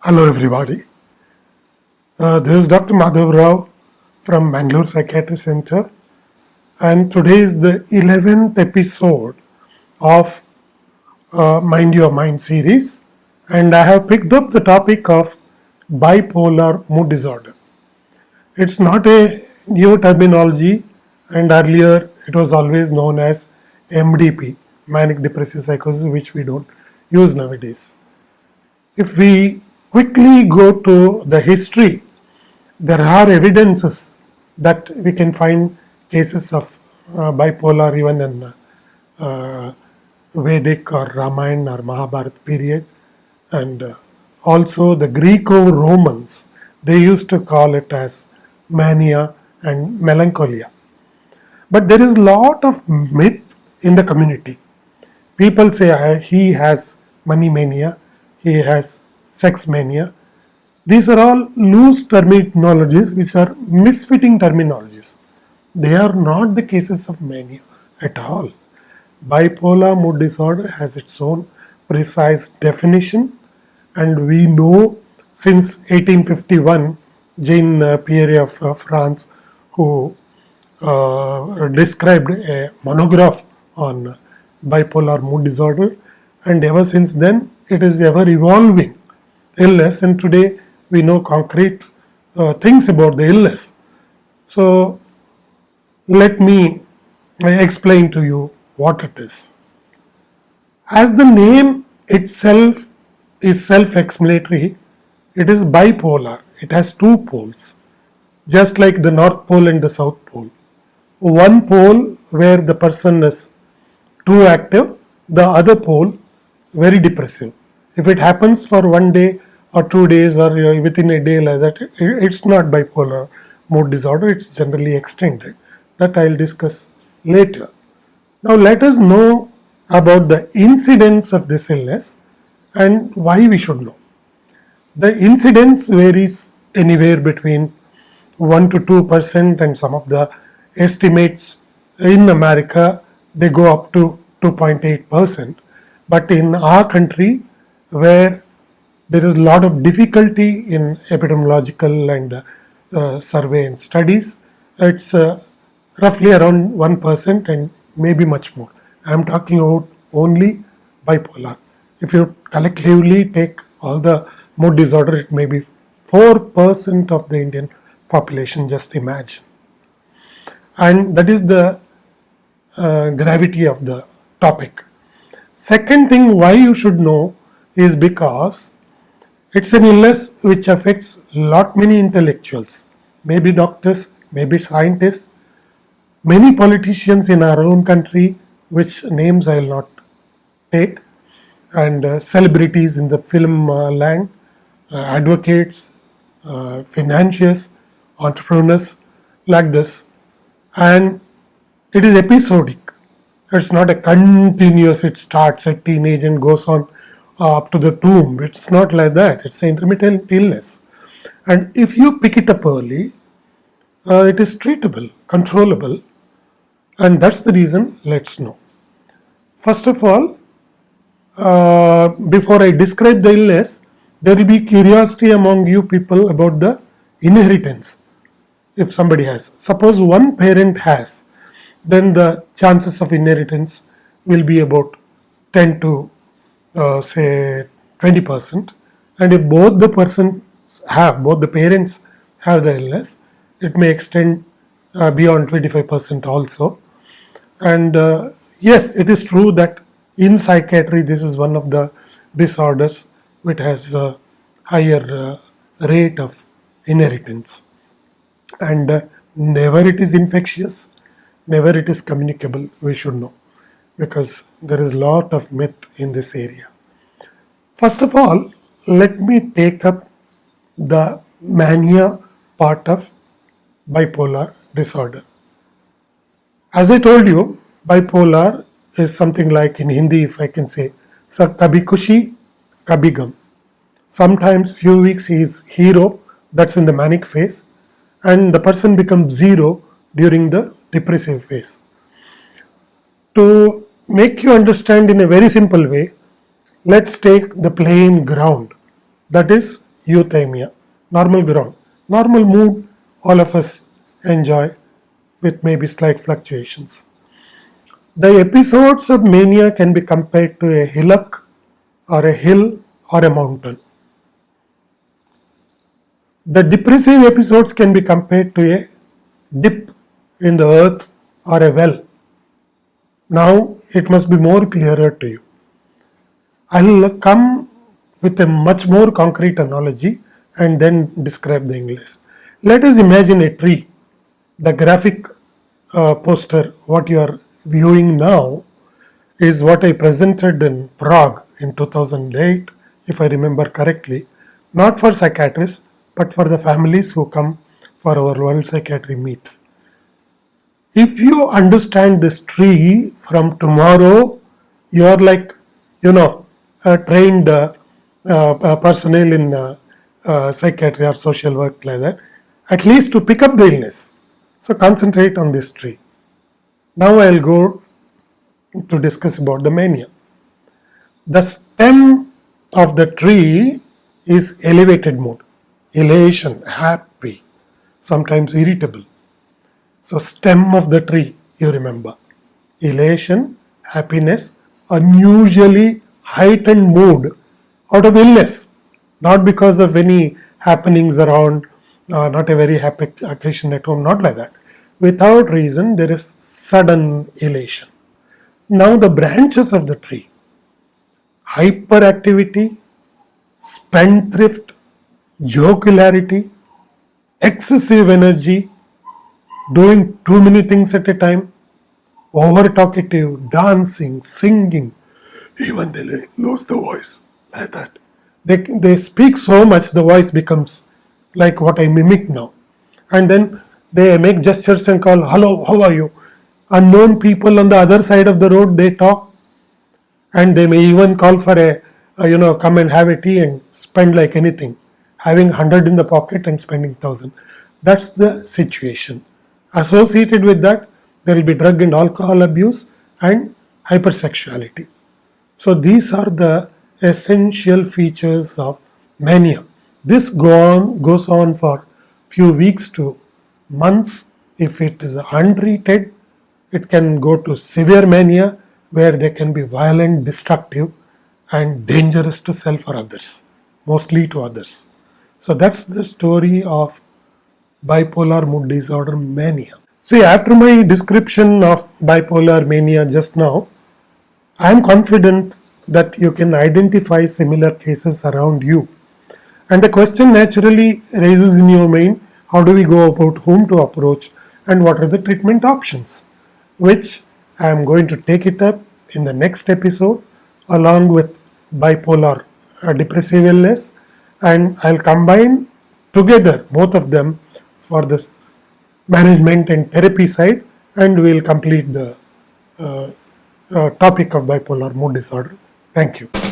Hello everybody. This is Dr. Madhav Rao from Bangalore Psychiatry Center, and today is the 11th episode of Mind Your Mind series, and I have picked up the topic of bipolar mood disorder. It's not a new terminology, and earlier it was always known as MDP, manic depressive psychosis, which we don't use nowadays. If we quickly go to the history, there are evidences that we can find cases of bipolar even in Vedic or Ramayana or Mahabharata period, and also the Greco-Romans, they used to call it as mania and melancholia. But there is a lot of myth in the community. People say he has money mania, he has sex mania. These are all loose terminologies which are misfitting terminologies. They are not the cases of mania at all. Bipolar mood disorder has its own precise definition, and we know since 1851, Jean Pierre of France, who described a monograph on bipolar mood disorder, and ever since then it is ever evolving illness, and today we know concrete things about the illness. So let me explain to you what it is. As the name itself is self-explanatory, it is bipolar. It has two poles, just like the North Pole and the South Pole. One pole where the person is too active, the other pole very depressive. If it happens for 1 day or 2 days or within a day like that, it's not bipolar mood disorder, it's generally extended. That I'll discuss later. Now let us know about the incidence of this illness and why we should know. The incidence varies anywhere between 1 to 2%, and some of the estimates in America they go up to 2.8%. But in our country, where there is a lot of difficulty in epidemiological and survey and studies, it's roughly around 1% and maybe much more. I am talking about only bipolar. If you collectively take all the mood disorder, it may be 4% of the Indian population, just imagine. And that is the gravity of the topic. Second thing why you should know is because it's an illness which affects many intellectuals, maybe doctors, maybe scientists, many politicians in our own country, which names I will not take, and celebrities in the film land, advocates, financiers, entrepreneurs, like this. And it is episodic. It's not a continuous, it starts at teenage and goes on up to the tomb. It's not like that. It's an intermittent illness. And if you pick it up early, it is treatable, controllable. And that's the reason, let's know. First of all, before I describe the illness, there will be curiosity among you people about the inheritance. If somebody has, suppose one parent has, then the chances of inheritance will be about 10 to say 20%. And if both the parents have the illness, it may extend beyond 25% also. And yes, it is true that in psychiatry, this is one of the disorders which has a higher rate of inheritance. And never it is infectious, never it is communicable, we should know, because there is a lot of myth in this area. First of all, let me take up the mania part of bipolar disorder. As I told you, bipolar is something like, in Hindi, if I can say, kabhi khushi, kabhi gum. Sometimes few weeks he is hero, that's in the manic phase, and the person becomes zero during the depressive phase. To make you understand in a very simple way, let's take the plain ground. That is euthymia, normal ground, normal mood, all of us enjoy with maybe slight fluctuations. The episodes of mania can be compared to a hillock or a hill or a mountain. The depressive episodes can be compared to a dip in the earth or a well. Now it must be more clearer to you. I'll come with a much more concrete analogy and then describe the English. Let us imagine a tree. The graphic poster, what you are viewing now, is what I presented in Prague in 2008, if I remember correctly, not for psychiatrists, but for the families who come for our World Psychiatry meet. If you understand this tree from tomorrow, you are like, a trained personnel in psychiatry or social work like that, at least to pick up the illness. So concentrate on this tree. Now I'll go to discuss about the mania. The stem of the tree is elevated mood, elation, happy, sometimes irritable. So stem of the tree, you remember, elation, happiness, unusually heightened mood out of illness, not because of any happenings around, not a very happy occasion at home, not like that. Without reason, there is sudden elation. Now the branches of the tree, hyperactivity, spendthrift, jocularity, excessive energy, doing too many things at a time, over talkative, dancing, singing, even they lose the voice like that. They speak so much, the voice becomes like what I mimic now. And then they make gestures and call, hello, how are you? Unknown people on the other side of the road, they talk. And they may even call for come and have a tea and spend like anything. Having 100 in the pocket and spending 1,000. That's the situation. Associated with that, there will be drug and alcohol abuse and hypersexuality. So these are the essential features of mania. This goes on for few weeks to months. If it is untreated, it can go to severe mania where they can be violent, destructive and dangerous to self or others, mostly to others. So that's the story of bipolar mood disorder mania. See, after my description of bipolar mania just now, I am confident that you can identify similar cases around you. And the question naturally raises in your mind, how do we go about whom to approach and what are the treatment options? Which I am going to take it up in the next episode along with bipolar depressive illness, and I'll combine together both of them for this management and therapy side, and we'll complete the topic of bipolar mood disorder. Thank you.